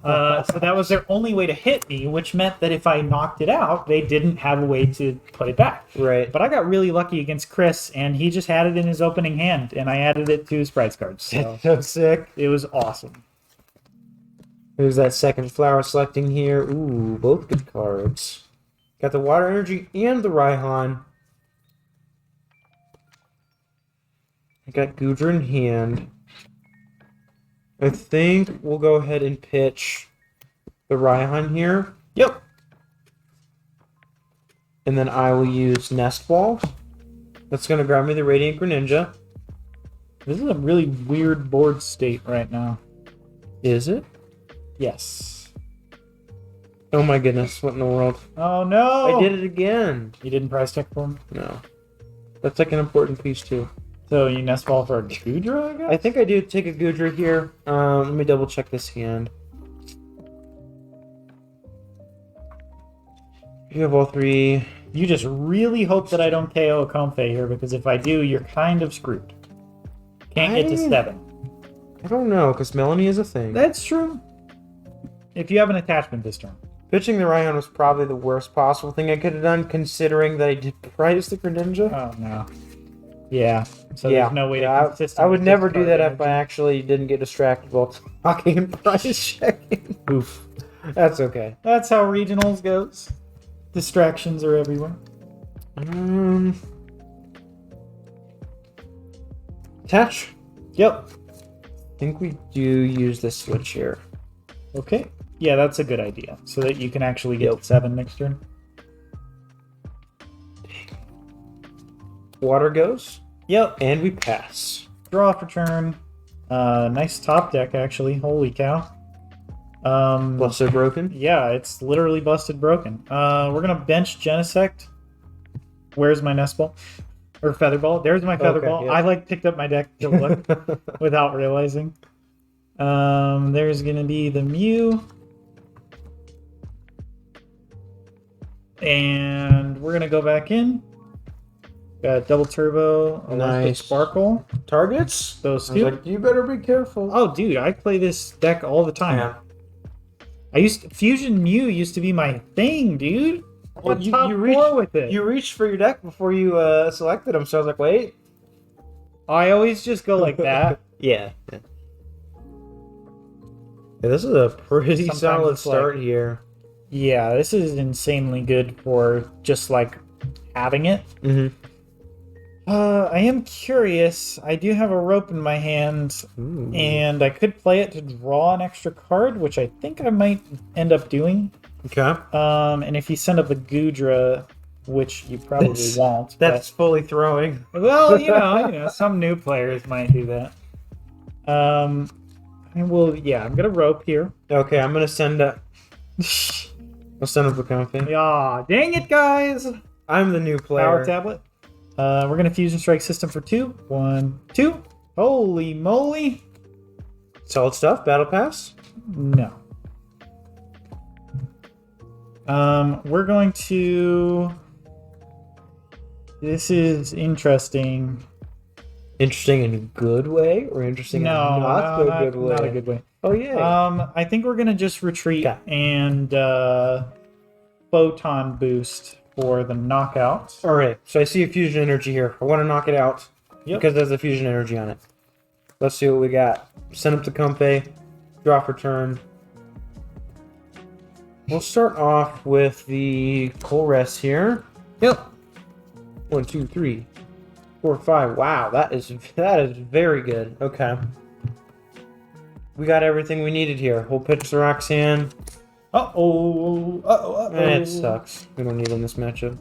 So that was their only way to hit me, which meant that if I knocked it out, they didn't have a way to put it back. Right. But I got really lucky against Chris, and he just had it in his opening hand, and I added it to his prize cards. So So sick. it was awesome. There's that second flower selecting here. Ooh, both good cards. Got the water energy and the Raihan. I got Goodra in hand. I think we'll go ahead and pitch the Raihan here. Yep. And then I will use Nest Ball. That's going to grab me the Radiant Greninja. This is a really weird board state right now. Is it? Yes. Oh my goodness, what in the world? Oh no! I did it again. You didn't prize tech for him? No. That's like an important piece too. So you nest ball for a Goodra, I guess? I think I do take a Goodra here. Let me double check this hand. You have all three. You just really hope that I don't KO a Comfey here, because if I do, you're kind of screwed. Can't get to 7. I don't know, because Melanie is a thing. That's true. If you have an attachment this turn. Pitching the Rhydon was probably the worst possible thing I could have done, considering that I did price the Greninja. Oh, no. Yeah. So there's no way to consistently... I would never do that energy. if I actually didn't get distracted while talking and price checking. Oof. That's okay. That's how regionals goes. Distractions are everywhere. Attach. Yep. I think we do use this switch here. Okay. Yeah, that's a good idea. So that you can actually get to 7 next turn. Water goes. Yep. And we pass. Draw for turn. Nice top deck, actually. Holy cow. Busted broken. Yeah, it's literally busted broken. We're gonna bench Genesect. Where's my nest ball? Or feather ball? There's my feather ball. Yeah. I picked up my deck to look without realizing. There's gonna be the Mew. And we're gonna go back in. Got double turbo, electric Nice. sparkle. Targets. Those I was two. like, you better be careful. Oh, dude, I play this deck all the time. Yeah. Fusion Mew used to be my thing, dude. I Well, got you- top you 4 reached- with it. You reached for your deck before you selected them, so I was like, wait. I always just go like that. Yeah. Yeah, this is a pretty Sometimes solid it's like- start here. Yeah, this is insanely good for just like having it. Mm-hmm. I am curious. I do have a rope in my hand, and I could play it to draw an extra card, which I think I might end up doing. Okay. And if you send up a Goodra, which you probably won't, That's fully throwing. but, well, you know, some new players might do that. I will. Yeah, I'm gonna rope here. Okay, I'm gonna send up. I'll send up the company. Yeah, dang it, guys! I'm the new player. Power tablet. We're gonna Fusion Strike System for 2. 1, 2. Holy moly! Solid stuff. Battle pass. No. We're going to. This is interesting. Interesting in a good way, or interesting in a not so good way? Not a good way. Oh yeah. I think we're gonna just retreat Okay. and photon boost for the knockouts. All right. So I see a fusion energy here. I want to knock it out because there's a fusion energy on it. Let's see what we got. Send up to Comfey. Draw for turn. We'll start off with the Colress here. Yep. 1, 2, 3, 4, 5. Wow, that is very good. Okay. We got everything we needed here. We'll pitch the Roxanne. Uh-oh. Uh-oh. It sucks. We don't need in this matchup.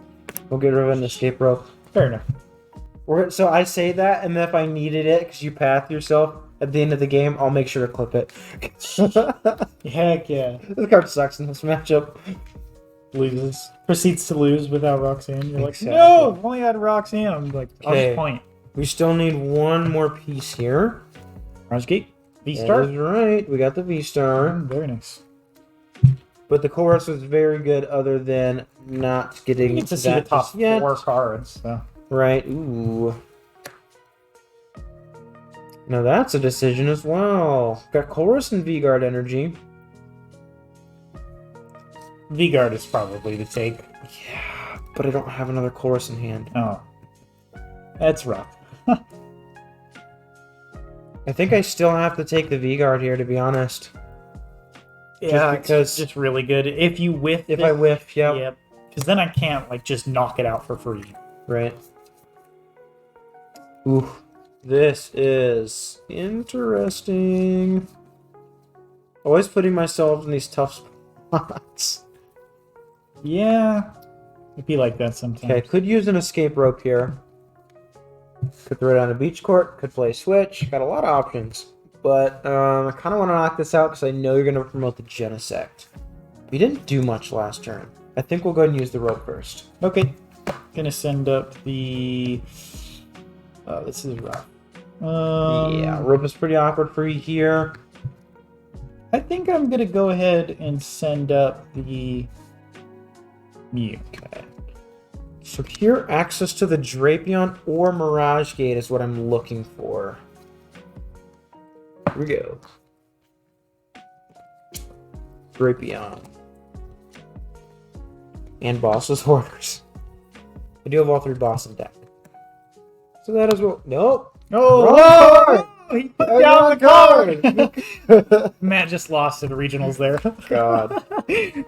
We'll get rid of an escape rope. Fair enough. So I say that, and then if I needed it, because you path yourself at the end of the game, I'll make sure to clip it. Heck yeah. This card sucks in this matchup. Loses. Proceeds to lose without Roxanne. You're like, Exactly. no, if only I had Roxanne. I'm like, I'll Okay. just point. We still need one more piece here. Orange Gate. V-Star. That is right. We got the V-Star. Very nice. But the chorus was very good other than not getting You get to see the that top just yet. 4 cards. So. Right. Ooh. Now that's a decision as well. Got Chorus and V-Guard energy. V-Guard is probably the take. Yeah, but I don't have another Chorus in hand. Oh. That's rough. I think I still have to take the V-Guard here, to be honest. Yeah, because- it's just really good. If you whiff If it, I whiff, yep. Yep. Because then I can't, like, just knock it out for free. Right. Ooh. This is interesting. Always putting myself in these tough spots. Yeah. It'd be like that sometimes. Okay, could use an escape rope here. Could throw it on a beach court. Could play switch. Got a lot of options. But I kind of want to knock this out because I know you're going to promote the Genesect. We didn't do much last turn. I think we'll go ahead and use the rope first. Okay. Gonna send up the... this is rough. Yeah, rope is pretty awkward for you here. I think I'm gonna go ahead and send up the... Mew. Okay. So here, access to the Drapion or Mirage Gate is what I'm looking for. Here we go. Drapion. And Boss's Orders. I do have all 3 boss in deck. So that is what... Nope! Oh, whoa! He put down the card! Matt just lost at the regionals there. God.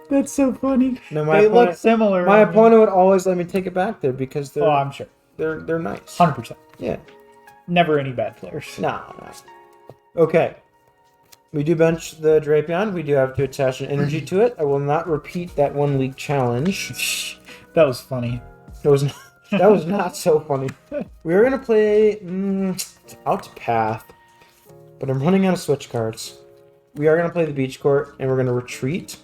That's so funny. No, They look similar. My opponent would always let me take it back there because they're... Oh, I'm sure. They're nice. 100%. Yeah. Never any bad players. No. Okay. We do bench the Drapion. We do have to attach an energy to it. I will not repeat that 1 league challenge. That was funny. That was not so funny. We are going to play out path, but I'm running out of switch cards. We are going to play the beach court, and we're going to retreat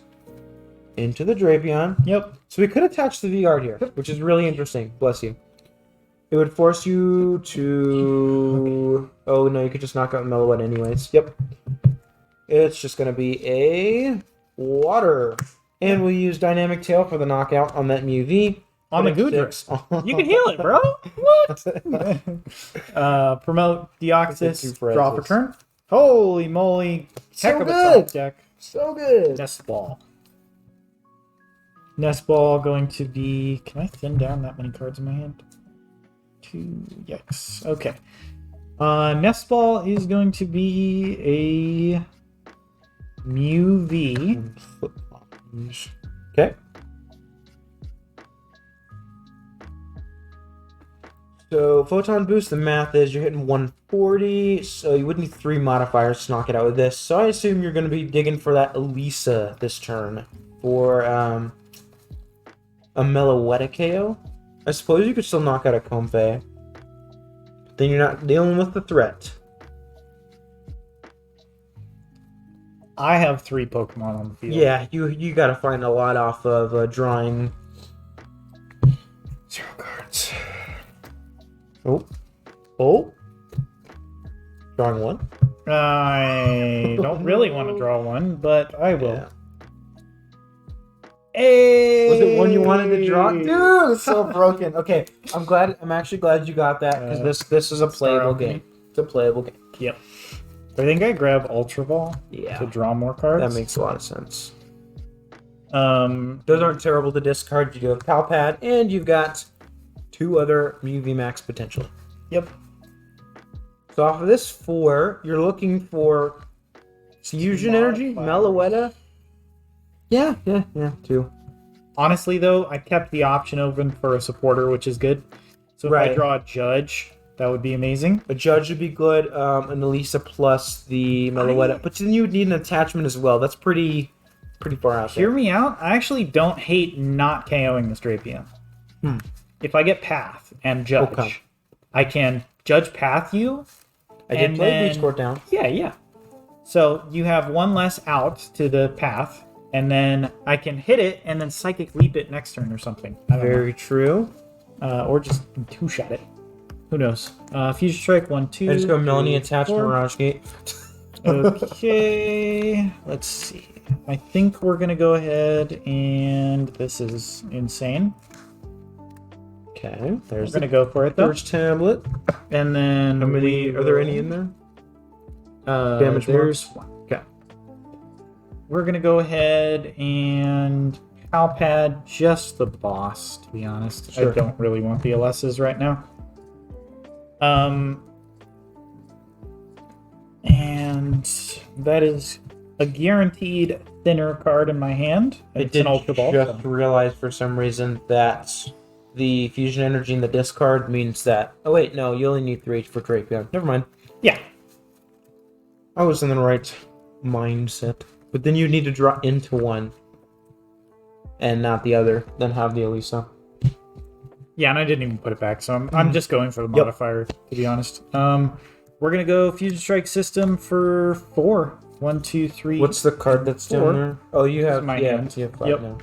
into the Drapion. Yep. So we could attach the V-Guard here, which is really interesting. Bless you. It would force you to... Okay. Oh, no, you could just knock out Meloette anyways. Yep. It's just going to be a water. And we'll use Dynamic Tail for the knockout on that Mew V. On the Goodra. You can heal it, bro. What? Promote Deoxys. Draw for turn. Holy moly. Heck of a top deck. So good. Nest Ball. Nest Ball going to be... Can I thin down that many cards in my hand? 2. Yikes. Okay. Nest Ball is going to be a Mew V. Okay. So, Photon Boost, the math is you're hitting 140, so you would need 3 modifiers to knock it out with this. So I assume you're going to be digging for that Elisa this turn for a Meloetta KO. I suppose you could still knock out a Comfey. Then you're not dealing with the threat. I have 3 Pokemon on the field. Yeah, you got to find a lot off of drawing 0 cards. Oh. Drawing 1. I don't really want to draw one, but I will. Yeah. Hey! Was it one you wanted to draw? Dude, it's so broken. Okay, I'm actually glad you got that because this is a playable game. It's a playable game. Yep. I think I grab Ultra Ball to draw more cards. That makes a lot of sense. Those aren't terrible to discard. You do have Palpad, and you've got 2 other Mew VMAX potentially. Yep. So off of this 4, you're looking for Fusion Energy, Meloetta. Yeah, 2. Honestly, though, I kept the option open for a supporter, which is good. So if I draw a Judge, that would be amazing. A Judge would be good, an Elisa plus the Meloetta. But then you would need an attachment as well. That's pretty far out there. Hear me out. I actually don't hate not KOing this Drapion. If I get Path and Judge, I can Judge Path you. I did play Beach Court down. Yeah. So you have 1 less out to the Path, and then I can hit it and then Psychic Leap it next turn or something. Very true. Or just 2-shot it. Who knows? Fusion Strike 1, 2. I just go Melanie attached to 4. Mirage Gate. Okay. Let's see. I think we're going to go ahead and... This is insane. Okay. We're going to go for it, though. First tablet. And then... How many... Are there any in there? Damage there's marks? 1. Okay. We're going to go ahead and... Palpad just the boss, to be honest. Sure. I don't really want the LSs right now. And that is a guaranteed thinner card in my hand. I did just realize for some reason that the Fusion Energy in the discard means that... Oh wait, no, you only need 3 for Drapion. Never mind. Yeah. I was in the right mindset. But then you need to draw into 1. And not the other, then have the Elisa. Yeah, and I didn't even put it back, so I'm just going for the modifier, to be honest. We're going to go Fusion Strike System for 4. 1, 2, 3. What's the card that's 4. Down there? Oh, you have my hand. You have 5 now.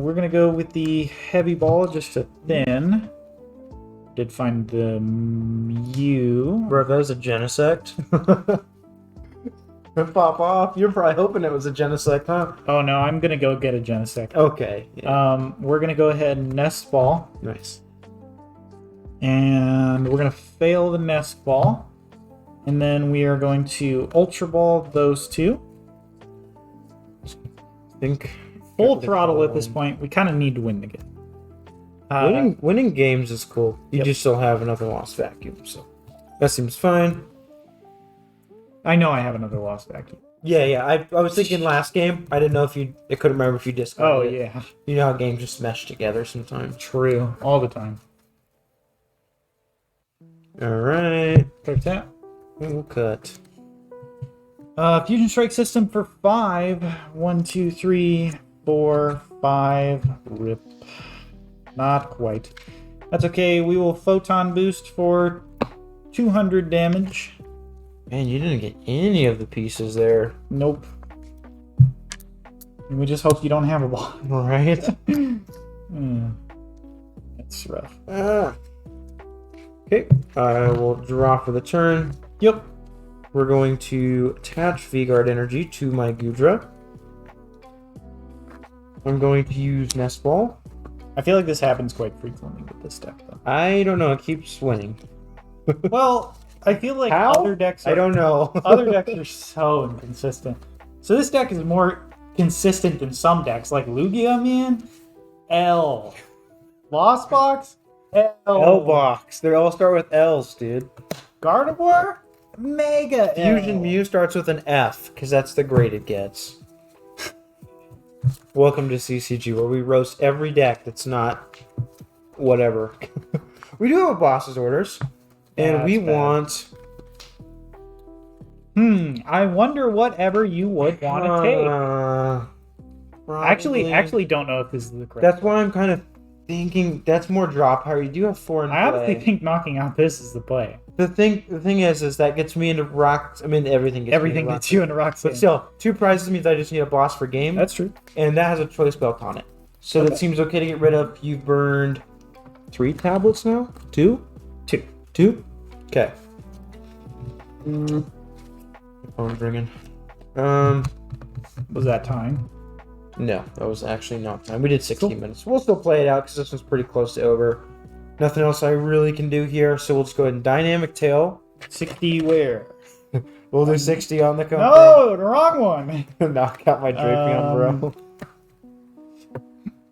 We're going to go with the Heavy Ball just to thin. Did find the Mew. Bro, that was a Genesect. Pop off. You're probably hoping it was a Genesect, huh? Oh no, I'm gonna go get a Genesect. Okay. Yeah. We're gonna go ahead and Nest Ball, Nice. and we're gonna fail the Nest Ball, and then we are going to Ultra Ball those two. I think Full throttle at this point. We kind of need to win the game. winning games is cool. You Yep. just still have another lost vacuum, so that seems fine. I know I have another lost vacuum. Yeah. I was thinking last game. I didn't know if you. I couldn't remember if you discarded Oh it. yeah, You know how games just mesh together sometimes. true. All the time. All right. Clear tap. We'll cut. Fusion Strike System for 5. 1, 2, 3, 4, 5. Rip. Not quite. That's okay. We will Photon Boost for 200 damage. Man, you didn't get any of the pieces there. Nope. And we just hope you don't have a ball. Right. That's rough. Okay. I will draw for the turn. Yep. We're going to attach V-Guard energy to my Goodra. I'm going to use Nest Ball. I feel like this happens quite frequently with this deck, though. I don't know. It keeps winning. Well, I feel like How? other decks are, I don't know. other decks are so inconsistent. So this deck is more consistent than some decks, like Lugia, man. L. Lost Box. L. L-Box. They all start with L's, dude. Gardevoir. Mega L. Fusion Mew starts with an F, because that's the grade it gets. Welcome to CCG, where we roast every deck that's not whatever. We do have boss's orders, and That's we bad. want... I wonder whatever you would want to take. Probably- Actually, don't know if this is the correct. That's why I'm kind of thinking that's more drop power. You do have 4 in I honestly play. think knocking out this is the play. The thing is that gets me into rocks. I mean, everything gets Everything me into gets rocks. you into Roxanne. But still, 2 prizes means I just need a boss for game. That's true. And that has a choice belt on it. So Okay. that seems okay to get rid of. You've burned 3 tablets now? 2? 2. 2? Okay. Phone's ringing. Was that time? No, that was actually not time. We did 60 minutes. We'll still play it out because this one's pretty close to over. Nothing else I really can do here, so we'll just go ahead and Dynamic Tail. 60 where? We'll do 60 on the company. No, the wrong one. Knock out my Drapion, bro.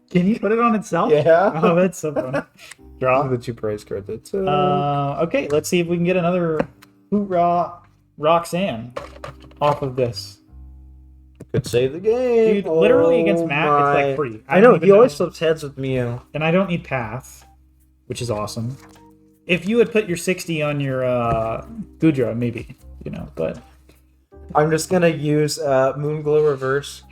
Can you put it on itself? Yeah. Oh, that's so funny. Draw. The 2 prize cards. That's Okay, let's see if we can get another Hoorah Roxanne off of this. could save the game. Dude, literally against Matt, it's my. like free. I know, don't he even always flips heads with Mew. And I don't need Path, which is awesome. If you had put your 60 on your Goodra, maybe, but... I'm just gonna use Moonglow Reverse.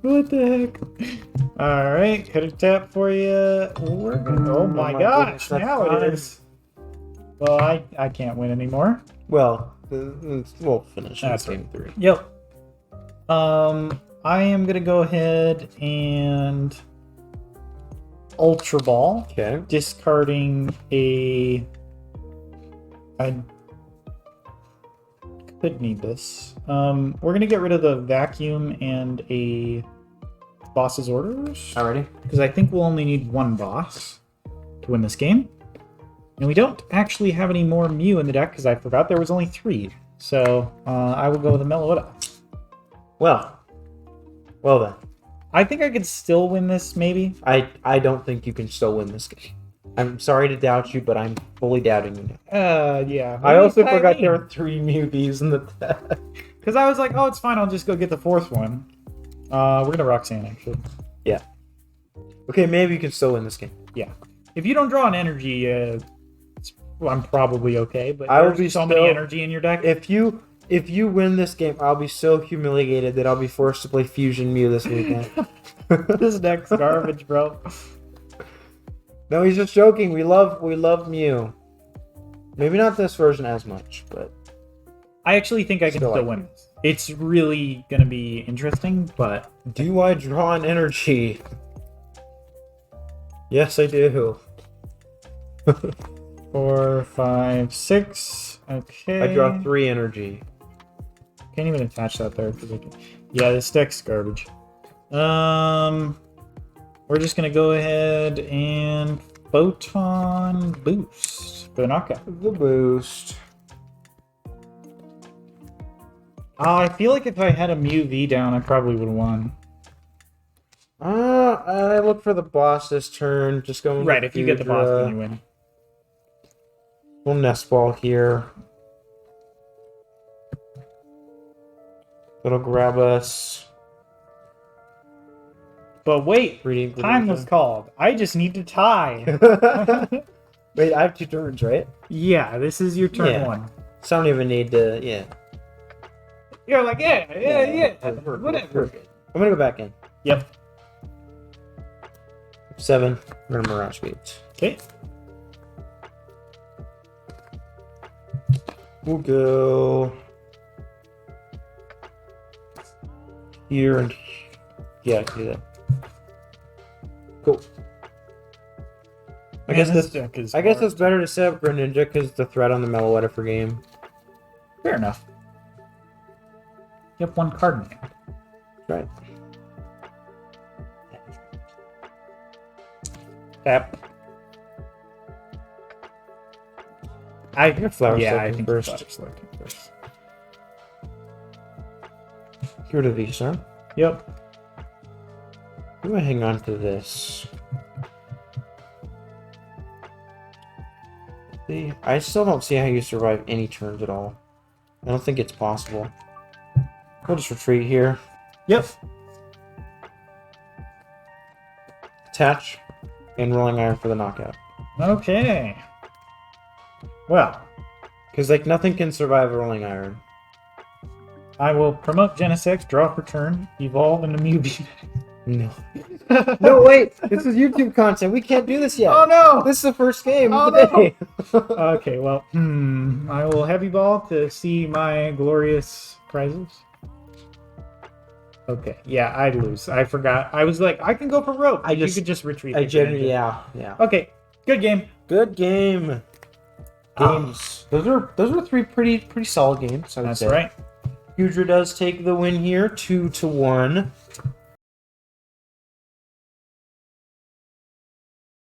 What the heck? Alright, hit a tap for you. Oh my gosh, goodness, that's now fine. it is. Well, I can't win anymore. Well, we'll finish That's game 3. Yep. I am gonna go ahead and Ultra Ball, Okay. discarding I could need this. We're gonna get rid of the vacuum and a boss's orders, Alrighty. because I think we'll only need 1 boss to win this game. And we don't actually have any more Mew in the deck, because I forgot there was only 3. So I will go with a Meloetta. Well then. I think I could still win this, maybe. I don't think you can still win this game. I'm sorry to doubt you, but I'm fully doubting you. Yeah. I also forgot there were 3 Mewbees in the deck. Because I was like, oh, it's fine, I'll just go get the 4th one. We're going to Roxanne, actually. Yeah. Okay, maybe you can still win this game. Yeah. If you don't draw an energy, I'm probably okay, but I will there's be so many still- energy in your deck. If you win this game, I'll be so humiliated that I'll be forced to play Fusion Mew this weekend. This deck's garbage, bro. No, he's just joking. We love Mew. Maybe not this version as much, but I actually think I can Still still like win this. It's really going to be interesting, but do I draw an energy? Yes, I do. 4, 5, 6. Okay. I draw 3 energy. Can't even attach that there. Yeah, this deck's garbage. We're just gonna go ahead and Photon Boost for the knockout. The boost. I feel like if I had a Mew V down, I probably would have won. I look for the boss this turn. Just going Right, with if you get the boss, Goodra. then you win. We'll nest ball here. That'll grab us. But wait, Reading time was called. I just need to tie. Wait, I have 2 turns, right? Yeah, this is your turn Yeah. 1. So I don't even need to. Yeah. You're like, yeah, We're whatever. good. I'm gonna go back in. Yep. 7. We're gonna Mirage Gates. Okay. We'll go here and yeah, I can do that. Cool. I guess this that's deck is. I guess hard. it's better to set up Greninja because the threat on the Mellow Editor game. Fair enough. You have 1 card in hand. Right. Tap. Your flower Yeah, I second think first. first. First. Goodra VSTAR. Yep. I'm gonna hang on to this. See, I still don't see how you survive any turns at all. I don't think it's possible. We'll just retreat here. Yep. Attach and Rolling Iron for the knockout. Okay. Well, Because like nothing can survive a Rolling Iron. I will promote Genesect, draw for turn, evolve into Mew. No. No, wait! This is YouTube content. We can't do this yet. Oh no! This is the first game Oh, of the day. Okay, well, I will heavy ball to see my glorious prizes. Okay, yeah, I lose. I forgot. I was like, I can go for rope. You could just retreat. I the generally, Greninja. yeah. Okay, good game. Good game. Games. Those are 3 pretty solid games. I would That's say. right. Goodra does take the win here, 2-1.